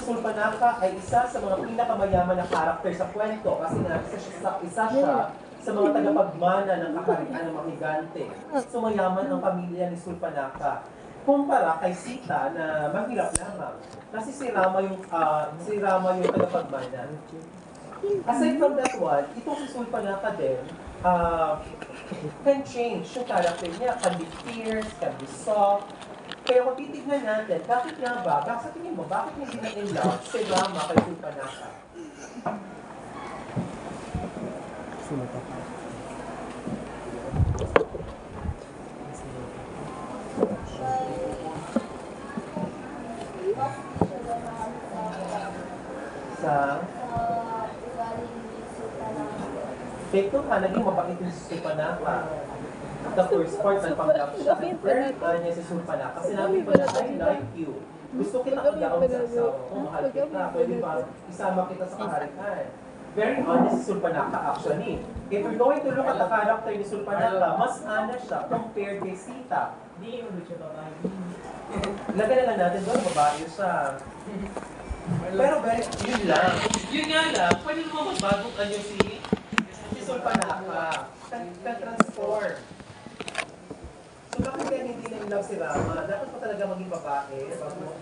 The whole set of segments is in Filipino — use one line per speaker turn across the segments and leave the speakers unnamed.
Sulpanaka ay isa sa mga pinakamayaman na karakter sa kwento kasi nga isa siya sa mga tagapagmana ng kaharian ng mga higante. So mayaman ang pamilya ni Sulpanaka. Kumpara kay Sita na mahirap lamang. Kasi si Rama yung tagapagmana. Aside from that one, itong si Sulpanaka din, can change yung character niya. Can be fierce, can be soft. Kaya kung titignan natin, bakit nga ba? Sa tingin mo, bakit hindi na in love si Rama kay Sulpanaka? Sa take two ka, naging mabait yung si Sulpanaka. The first part, nagpanggap siya. Third niya si Sulpanaka. Sinabi pa na, I like you. Gusto kita agaon sa asawa ko. Mahal kita. Pwede ba isama kita sa kaharian? Very honest si Sulpanaka actually. If you're going to look at the character ni Sulpanaka, mas honest siya compared kay Sita. Hindi mo siya babae. Lagyan na lang natin doon, babae siya. Pero yun lang. Yun nga lang, pwede naman magbagong anyo si Sulpanaka. Kan-transform. So bakit kaya hindi na in-love si Rama? Dapat pa talaga maging babae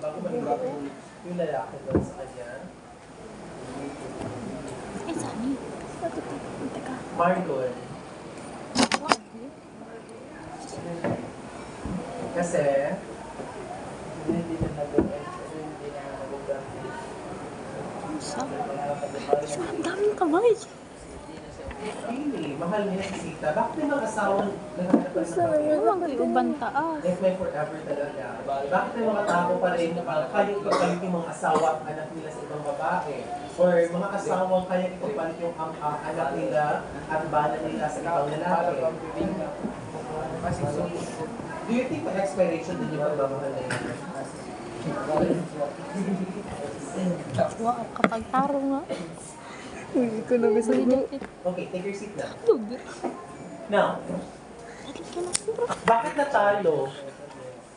bago maging yung lalaki doon sa kanya.
Eh, Sani. Teka.
Marlon. Kasi, hindi na
Ang daming kamay.
Really, mahal niya si Sita. Bakit may mga asawang naghahanap pa rin ng pamilya?
Ang mag-iubang taas.
If may forever talaga. Bakit may mga tao pa rin na parang kaya ipapalit yung mga asawa at anak nila sa ibang babae? Or mga asawang kaya ipapalit yung anak nila at bana nila sa ibang lalaki? Do you think may expiration din yung pagmamahal na yun?
Wow, kapag taro nga.
Hindi ko na bisa bro.
Okay, take your seat na.
Dugi.
Now, bakit natalo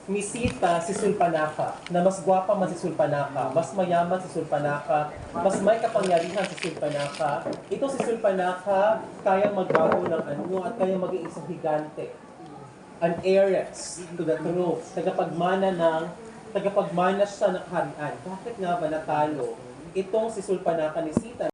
ni Sita si Sulpanaka na mas gwapa man si Sulpanaka, mas mayaman si Sulpanaka, mas may kapangyarihan si Sulpanaka? Ito si Sulpanaka kayang magbago ng anyo at kayang maging isang higante. An heiress to the throne. Tagapagmana siya ng kaharian. Bakit nga ba natalo itong si Sulpanaka ni Sita?